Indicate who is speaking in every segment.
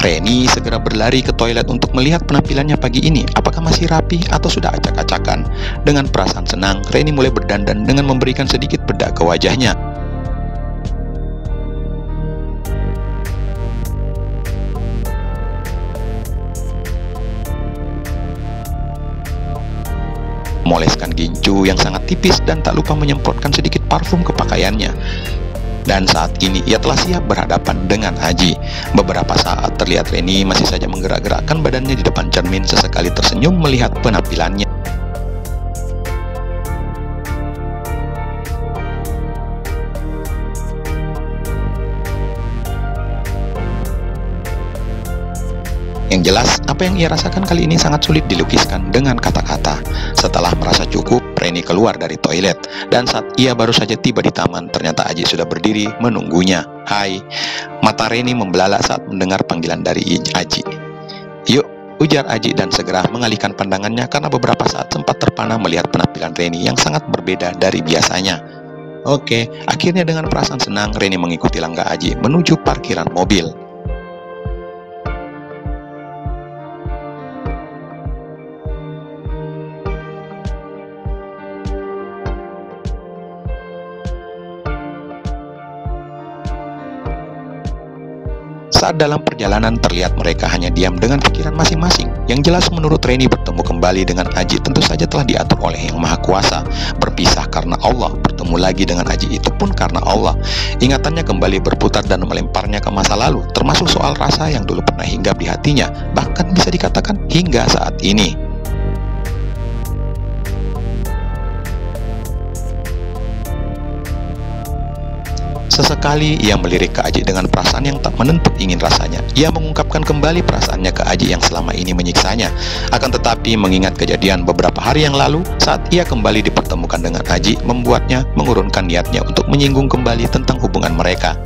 Speaker 1: Reni segera berlari ke toilet untuk melihat penampilannya pagi ini, apakah masih rapi atau sudah acak-acakan. Dengan perasaan senang, Reni mulai berdandan dengan memberikan sedikit bedak ke wajahnya. Moleskan gincu yang sangat tipis dan tak lupa menyemprotkan sedikit parfum ke pakaiannya. Dan saat ini ia telah siap berhadapan dengan Aji. Beberapa saat terlihat Reni masih saja menggerak-gerakkan badannya di depan cermin, sesekali tersenyum melihat penampilannya. Yang jelas, apa yang ia rasakan kali ini sangat sulit dilukiskan dengan kata-kata. Setelah merasa cukup, Reni keluar dari toilet. Dan saat ia baru saja tiba di taman, ternyata Aji sudah berdiri menunggunya. "Hai." Mata Reni membelalak saat mendengar panggilan dari Aji. "Yuk," ujar Aji dan segera mengalihkan pandangannya karena beberapa saat sempat terpana melihat penampilan Reni yang sangat berbeda dari biasanya. Oke, akhirnya dengan perasaan senang, Reni mengikuti langkah Aji menuju parkiran mobil. Saat dalam perjalanan terlihat mereka hanya diam dengan pikiran masing-masing. Yang jelas menurut Reni bertemu kembali dengan Aji tentu saja telah diatur oleh Yang Maha Kuasa. Berpisah karena Allah, bertemu lagi dengan Aji itu pun karena Allah. Ingatannya kembali berputar dan melemparnya ke masa lalu, termasuk soal rasa yang dulu pernah hinggap di hatinya, bahkan bisa dikatakan hingga saat ini. Sesekali ia melirik ke Aji dengan perasaan yang tak menentu ingin rasanya. Ia mengungkapkan kembali perasaannya ke Aji yang selama ini menyiksanya. Akan tetapi mengingat kejadian beberapa hari yang lalu saat ia kembali dipertemukan dengan Aji, membuatnya mengurungkan niatnya untuk menyinggung kembali tentang hubungan mereka.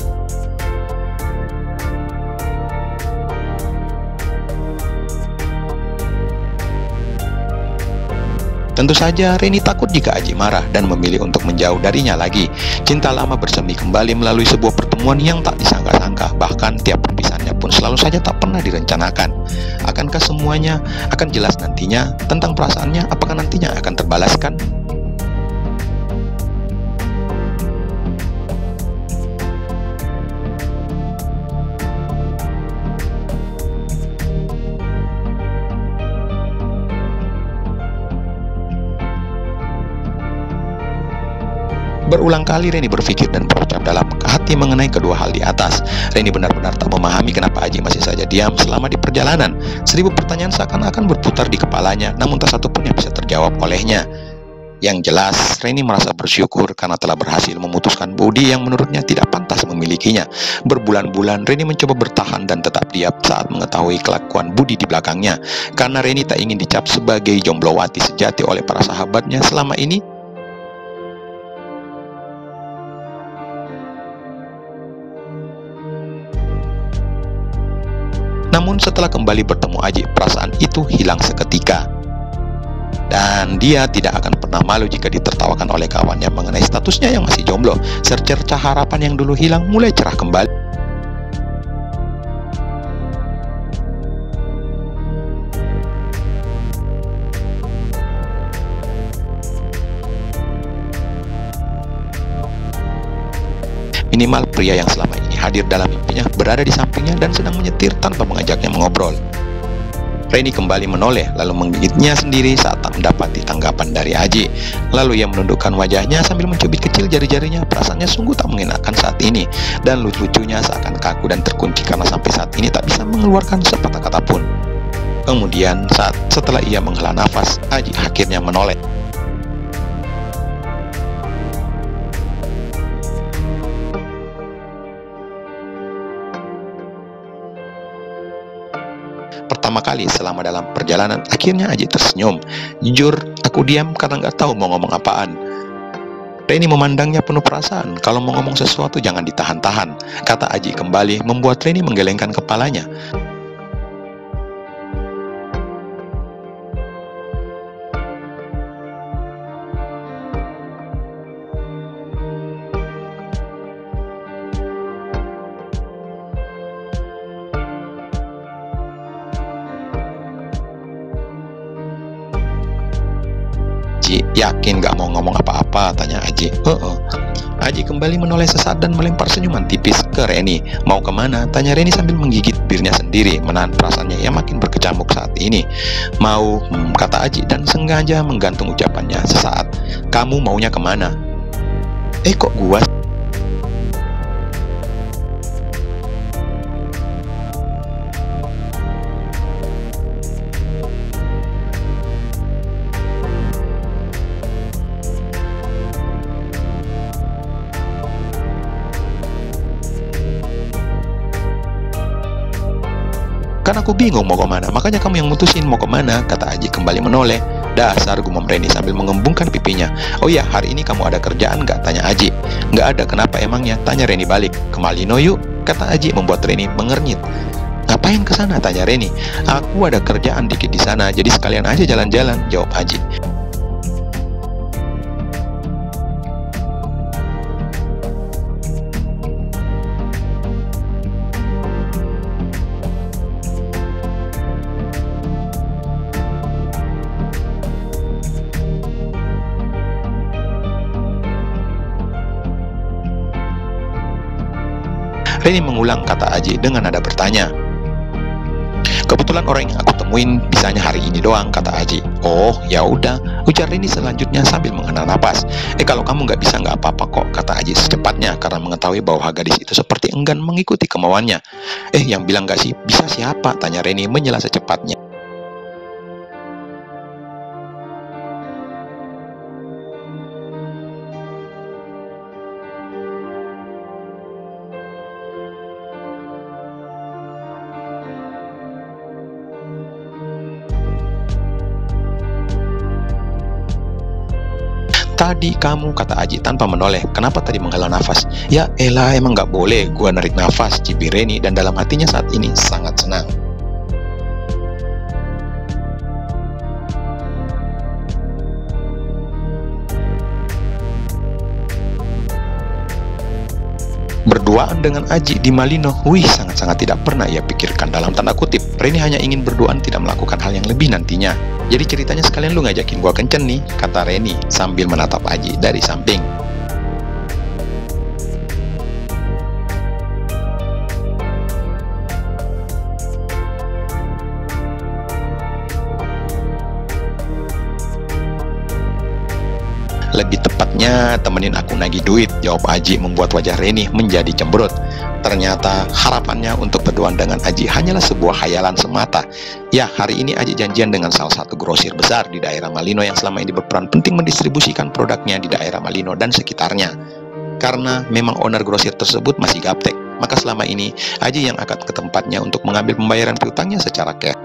Speaker 1: Tentu saja Reni takut jika Aji marah dan memilih untuk menjauh darinya lagi. Cinta lama bersemi kembali melalui sebuah pertemuan yang tak disangka-sangka. Bahkan tiap perpisahannya pun selalu saja tak pernah direncanakan. Akankah semuanya akan jelas nantinya tentang perasaannya? Apakah nantinya akan terbalaskan? Berulang kali Reni berpikir dan berucap dalam hati mengenai kedua hal di atas. Reni benar-benar tak memahami kenapa Aji masih saja diam selama di perjalanan. 1000 pertanyaan seakan-akan berputar di kepalanya, namun tak satu pun yang bisa terjawab olehnya. Yang jelas, Reni merasa bersyukur karena telah berhasil memutuskan Budi yang menurutnya tidak pantas memilikinya. Berbulan-bulan Reni mencoba bertahan dan tetap diam saat mengetahui kelakuan Budi di belakangnya. Karena Reni tak ingin dicap sebagai jomblowati sejati oleh para sahabatnya selama ini. Namun setelah kembali bertemu Aji, perasaan itu hilang seketika. Dan dia tidak akan pernah malu jika ditertawakan oleh kawannya mengenai statusnya yang masih jomblo. Secercah harapan yang dulu hilang mulai cerah kembali. Minimal pria yang selama ini hadir dalam mimpinya berada di sampingnya dan sedang menyetir tanpa mengajaknya mengobrol. Reni kembali menoleh lalu menggigitnya sendiri saat tak mendapati tanggapan dari Aji. Lalu ia menundukkan wajahnya sambil mencubit kecil jari-jarinya. Perasaannya sungguh tak mengenakan saat ini, dan lucu-lucunya seakan kaku dan terkunci karena sampai saat ini tak bisa mengeluarkan sepatah kata pun. Kemudian setelah ia menghela nafas, Aji akhirnya menoleh. Pertama kali selama dalam perjalanan, akhirnya Aji tersenyum. Jujur, aku diam karena nggak tahu mau ngomong apaan. Reni memandangnya penuh perasaan. Kalau mau ngomong sesuatu jangan ditahan-tahan, kata Aji kembali, membuat Reni menggelengkan kepalanya. Aji. Yakin gak mau ngomong apa-apa? Tanya Aji. Aji kembali menoleh sesaat dan melempar senyuman tipis ke Reni. Mau kemana? Tanya Reni sambil menggigit bibirnya sendiri, menahan perasaannya yang makin berkecamuk saat ini. Mau, kata Aji dan sengaja menggantung ucapannya sesaat. Kamu maunya kemana? Kok gua? Kan aku bingung mau kemana, makanya kamu yang mutusin mau kemana, kata Aji kembali menoleh. Dasar, gumam Reni sambil mengembungkan pipinya. Oh ya, hari ini kamu ada kerjaan nggak? Tanya Aji. Nggak ada, kenapa emangnya? Tanya Reni balik. Ke Malino yuk, kata Aji membuat Reni mengernyit. Ngapain ke sana? Tanya Reni. Aku ada kerjaan dikit di sana, jadi sekalian aja jalan-jalan, jawab Aji. Reni mengulang kata Aji dengan nada bertanya. Kebetulan orang yang aku temuin bisanya hari ini doang, kata Aji. Oh, ya udah, ujar Reni selanjutnya sambil menghela napas. Kalau kamu nggak bisa nggak apa-apa kok, kata Aji secepatnya karena mengetahui bahwa gadis itu seperti enggan mengikuti kemauannya. Yang bilang nggak sih bisa siapa? Tanya Reni menyela secepatnya. Tadi kamu, kata Aji tanpa menoleh. Kenapa tadi menghela nafas? Ya elah, emang nggak boleh gua narik nafas, cibir Reni, dan dalam hatinya saat ini sangat senang. Berduaan dengan Aji di Malino, sangat-sangat tidak pernah ia pikirkan. Dalam tanda kutip, Reni hanya ingin berduaan, tidak melakukan hal yang lebih nantinya. Jadi ceritanya sekalian lu ngajakin gua kencan nih, kata Reni sambil menatap Aji dari samping. Lebih tepatnya temenin aku nagih duit, jawab Aji membuat wajah Reni menjadi cemberut. Ternyata harapannya untuk berduaan dengan Aji hanyalah sebuah khayalan semata. Ya, hari ini Aji janjian dengan salah satu grosir besar di daerah Malino yang selama ini berperan penting mendistribusikan produknya di daerah Malino dan sekitarnya. Karena memang owner grosir tersebut masih gaptek, maka selama ini Aji yang akan ke tempatnya untuk mengambil pembayaran piutangnya secara cash.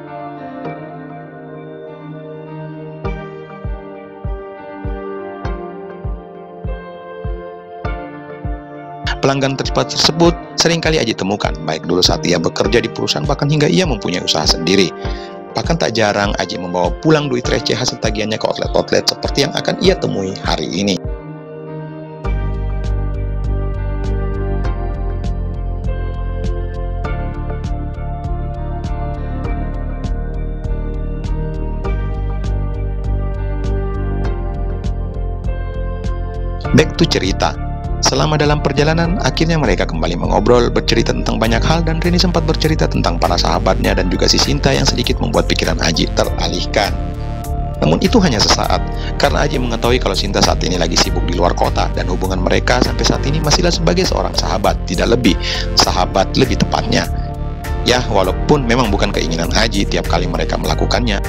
Speaker 1: Pelanggan tercepat tersebut seringkali Aji temukan, baik dulu saat ia bekerja di perusahaan, bahkan hingga ia mempunyai usaha sendiri. Bahkan tak jarang Aji membawa pulang duit receh hasil tagihannya ke outlet-outlet seperti yang akan ia temui hari ini. Back to cerita. Selama dalam perjalanan, akhirnya mereka kembali mengobrol, bercerita tentang banyak hal, dan Reni sempat bercerita tentang para sahabatnya dan juga si Sinta yang sedikit membuat pikiran Aji teralihkan. Namun itu hanya sesaat, karena Aji mengetahui kalau Sinta saat ini lagi sibuk di luar kota, dan hubungan mereka sampai saat ini masihlah sebagai seorang sahabat, tidak lebih, sahabat lebih tepatnya. Ya, walaupun memang bukan keinginan Aji tiap kali mereka melakukannya.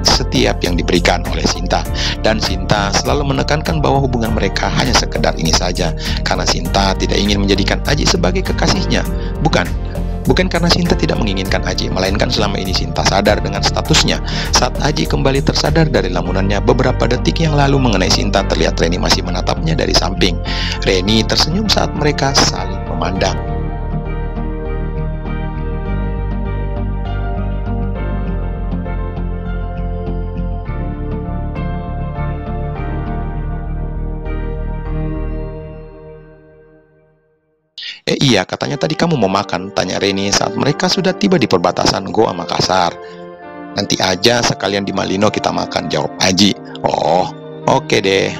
Speaker 1: Setiap yang diberikan oleh Sinta, dan Sinta selalu menekankan bahwa hubungan mereka hanya sekedar ini saja, karena Sinta tidak ingin menjadikan Aji sebagai kekasihnya. Bukan karena Sinta tidak menginginkan Aji, melainkan selama ini Sinta sadar dengan statusnya. Saat Aji kembali tersadar dari lamunannya beberapa detik yang lalu mengenai Sinta, terlihat Reni masih menatapnya dari samping. Reni tersenyum saat mereka saling memandang. Iya, katanya tadi kamu mau makan, tanya Reni saat mereka sudah tiba di perbatasan Goa Makassar. Nanti aja sekalian di Malino kita makan, jawab Aji. Oh, oke deh.